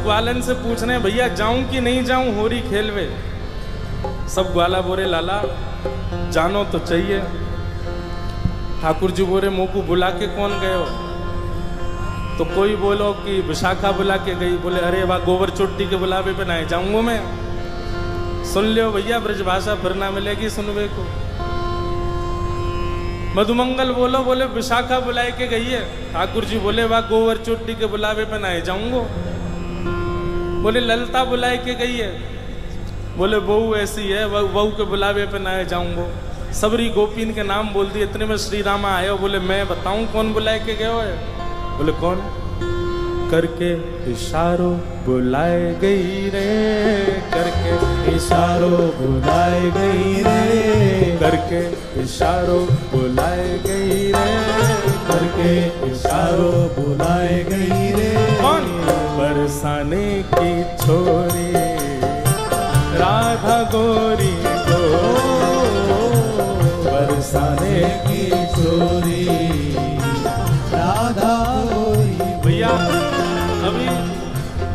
सब ग्वालन से पूछ रहे हैं भैया जाऊं कि नहीं जाऊं होरी खेलवे। सब ग्वाला बोरे लाला जानो तो चाहिए। ठाकुर जी बोरे मुँह को बुला के कौन गए हो? तो कोई बोलो कि विशाखा बुला के गई। बोले अरे वाह गोबर चोटी के बुलावे पे ना जाऊंगा मैं। सुन लियो भैया ब्रजभाषा फिर ना मिलेगी सुनवे को। मधुमंगल बोलो बोले विशाखा बुलाए के गई है। ठाकुर जी बोले वाह गोबर चोटी के बुलावे पे ना जाऊंगा। बोले ललता बुलाए के गई है। बोले बहू ऐसी है बहू के बुलावे पे ना जाऊंगा। सबरी गोपीन के नाम बोल दिए। इतने में श्री रामा आए हो। बोले मैं बताऊं कौन बुलाए के गए हो? बोले कौन? करके इशारों बुलाए गई रे, करके इशारों बुलाए गई रे, करके इशारों बुलाए गई रे, करके इशारों बुलाए गई रे। कौन? बरसाने की छोरी राधा गोरी को, बरसाने की छोरी राधा गोरी। भैया अभी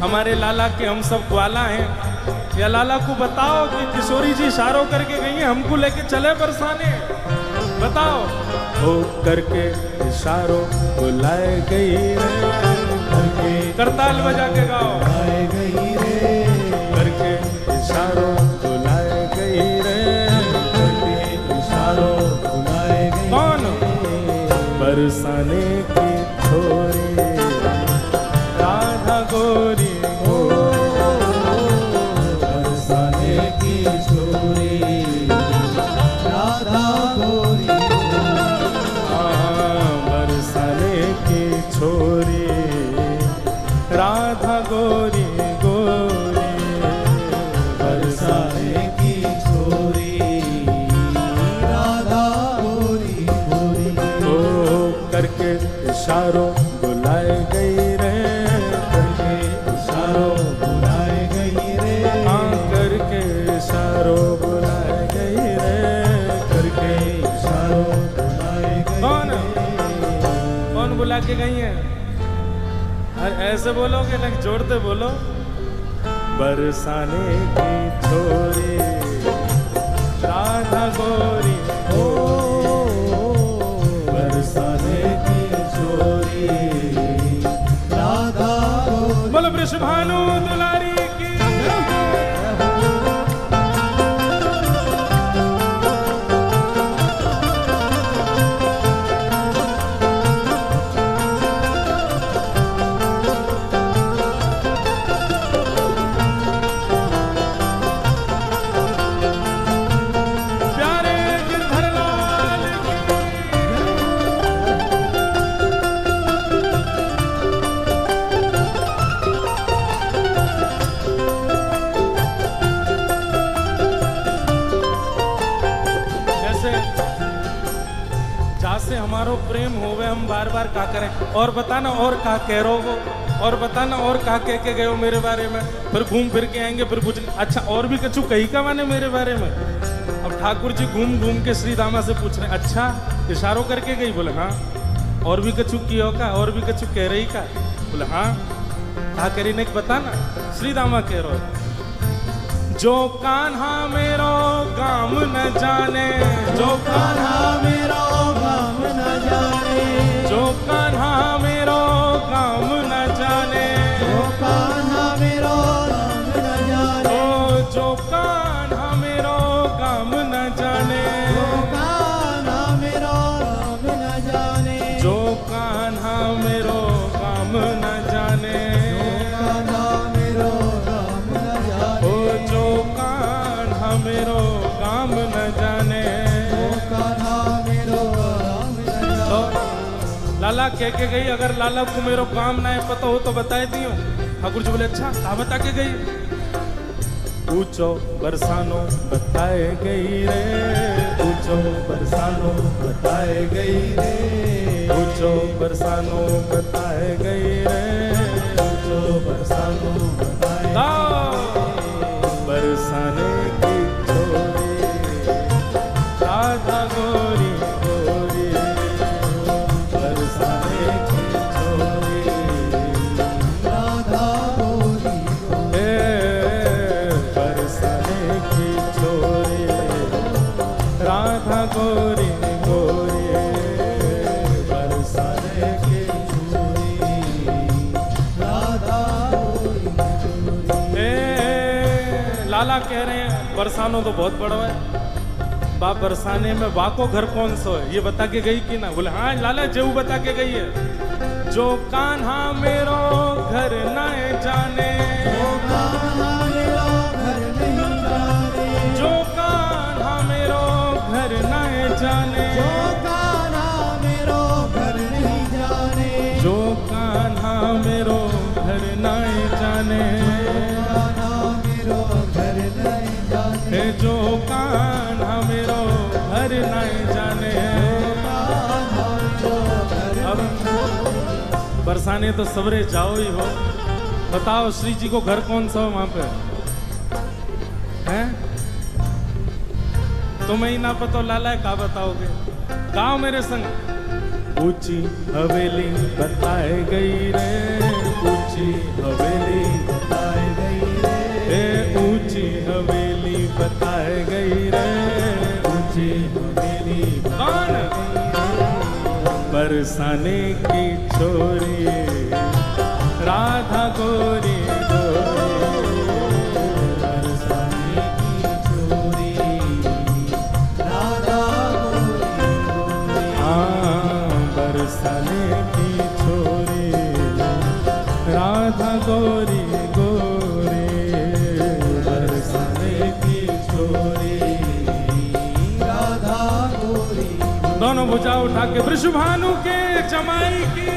हमारे लाला के हम सब ग्वाला हैं। या लाला को बताओ कि किशोरी जी इशारों करके गई हैं, हमको लेके चले बरसाने। बताओ। हो करके इशारों बुलाए गई रे, करके करताल बजा के गाओ। बुलाए गई रे, करके इशारों बुलाए गई रे, करके इशारों बुलाए गई। कौन? बरसाने की छोरी राधा गोरी हो, बरसाने की छोरी राधा गोरी। बरसाने की छोरी राधा गोरी गोरी, बरसाने की छोरी राधा गोरी गोरी। ओ करके इशारों बुलाए गई रे, करके इशारों बुलाए गई रे, हाँ करके इशारों बुलाए गई रे, करके इशारों बुलाए गई। कौन? कौन बुला के गई है? अरे ऐसे बोलोगे ना जोड़ते बोलो। बरसाने की छोरी राधा गोरी हो, बरसाने की छोरी राधा गोरी। बोलो वृषभानु दुलारी की। प्यारे गिरधर लाल की। जैसे जासे हमारो प्रेम होवे हम बार बार का करें। और बताना और का कह रो वो, और बताना और का कह के गए हो मेरे बारे में। फिर घूम फिर के आएंगे फिर पूछ अच्छा और भी कछु कही का माने मेरे बारे में। अब ठाकुर जी घूम घूम के श्री दामा से पूछ रहे अच्छा इशारों करके गई? बोले हाँ। और भी कछु कियो का? और भी कछु कह रही का? बोले हाँ। कहा करी ने बताना। श्री दामा कह रो जो कान्हा मेरो काम न जाने, जो कान्हा मेरो काम न जाने, जो कान्हा मेरो काम न जाने, जो कान्हा मेरो काम न जाने, ओ जो कान्हा मेरो काम न जाने, जो कान्हा मेरो काम न जाने, जो कान्हा मेरो काम न जाने, कान्हा मेरो काम न जाने, ओ जो कान्हा मेरो काम न जाने। कान्हा मेरो काम न जाने। लाला कह के गई अगर लाला को मेरो काम ना है पता हो तो बताए दियो। ठाकुर जी बोले अच्छा कहा बता के गई? पूछो बरसानो बताए गई रे, पूछो बरसानो बताए गई रे, पूछो बरसानो बताए गई रे, पूछो बरसानो बताए बरसाने की छोरी राधा गोरी गोरी, बरसाने की छोरी राधा गोरी लाला कह रहे हैं बरसानो तो बहुत बड़ा है, बाप बरसाने में बाको घर कौन सा है ये बता के गई कि ना? बोले हाँ लाला जेऊ बता के गई है। जो कान्हा मेरो घर न जाने, जो कान्हा मेरो घर नहीं जाने, जो कान्हा मेरो घर न जाने, जो कान्हा मेरो घर नहीं जाने, जो कान्हा मेरो घर न जाने, कान्हा मेरो घर नहीं जाने, हे जो कान्हा मेरो घर न जाने। कान्हा जो घर अब बरसाने तो सवरे जाओ ही हो, बताओ श्री जी को घर कौन सा हो वहां पे हैं? तुम्हें ही ना पता लाला का बताओगे? गाओ मेरे संग। ऊंची हवेली बताए गई रे, ऊंची हवेली बताए गई रे, ए ऊंची हवेली बताए गई रे, ऊंची हवेली कौन? बरसाने की छोरी राधा गोरी गोरी, बरसाने की छोरी राधा गोरी गोरी, हाँ बरसाने की छोरी राधा गोरी गोरी, बरसाने की छोरी राधा गोरी। दोनों भुजा उठा के वृषभानु के जमाई की।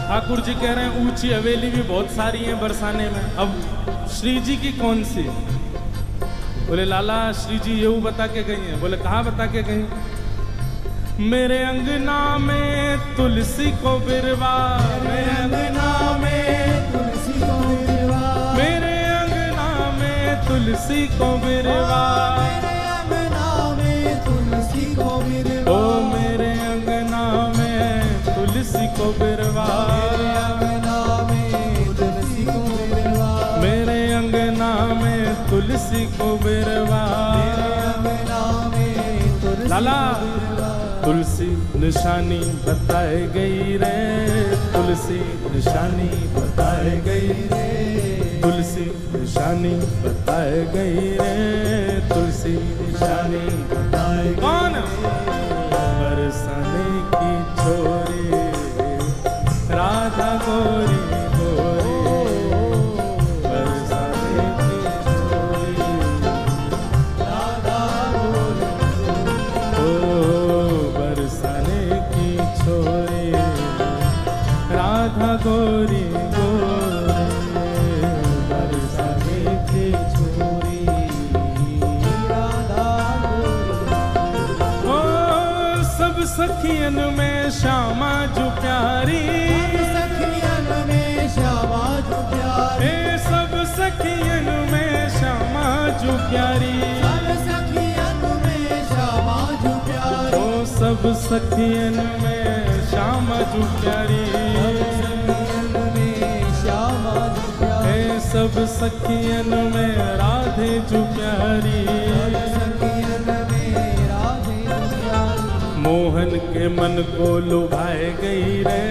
ठाकुर जी कह रहे हैं ऊंची हवेली भी बहुत सारी हैं बरसाने में, अब श्री जी की कौन सी? बोले लाला श्री जी ये बता के गई हैं। बोले कहाँ बता के गई? मेरे अंगना में तुलसी को बिरवा, मेरे अंगना में तुलसी को बिरवा, मेरे अंगना में तुलसी को बिरवा, मेरे अंगना में तुलसी को बिरवा, ओ मेरे अंगना में तुलसी को बिरवा, मेरे अंगना में तुलसी को बिरवा, मेरे अंगना में तुलसी को बिरवा। मेरे अंगना में तुलसी लाला को बिरवा, तुलसी निशानी बताए गई रे, तुलसी निशानी बताए गई रे, तुलसी निशानी बताए गई रे, तुलसी निशानी बताए गई कौन? बरसाने की छोरी राधा गोरी गोरी, बरसाने की छोरी राधा गोरी, ओ बरसाने की छोरी राधा गोरी गोरी, बरसाने की छोरी राधा गोरी। ओ सब सखियन में श्यामा जो प्यारी, सखियन में श्यामा जो प्यारी, ए सब सखियन में श्यामा जो प्यारी, सब सखियन में श्यामा जो प्यारी, ओ सब सखियन में श्यामा जो प्यारी, सखियन में श्यामा जो प्यारी, ए सब सखियन में राधे जो प्यारी, सखियन में राधे जो प्यारी, मोहन के मन को लुभाए गई रे,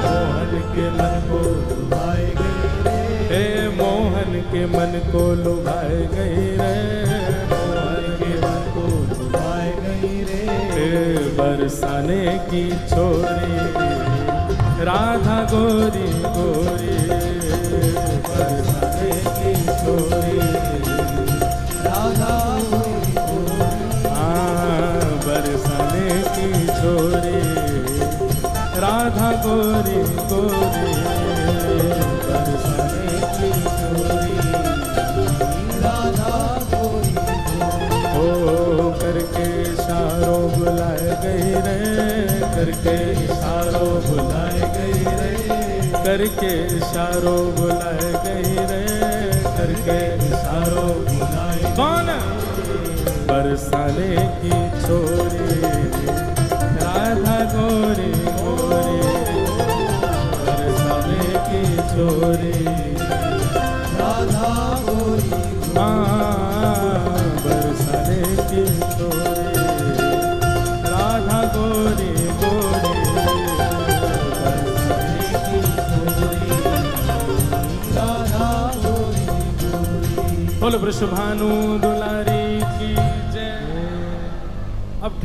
मोहन के मन को लुभाए गई रे, हे मोहन के मन को लुभाए गई रे, मोहन के मन को लुभाए गई रे, हे बरसाने की छोरी राधा गोरी गोरी, बरसाने की छोरी राधा गोरी गोरी, हाँ बरसाने की छोरी राधा गोरी गोरी, बरसाने की छोरी राधा करके इशारों बुलाए गई रे, करके इशारों बुलाए। कौन? बरसाने की छोरी राधा गोरी गोरी, बरसाने की छोरी राधा गोरी, बरसाने की छोरी राधा गोरी गोरी, बरसाने की छोरी राधा गोरी गोरी। बोल वृषभानु दुलारी की जय। अब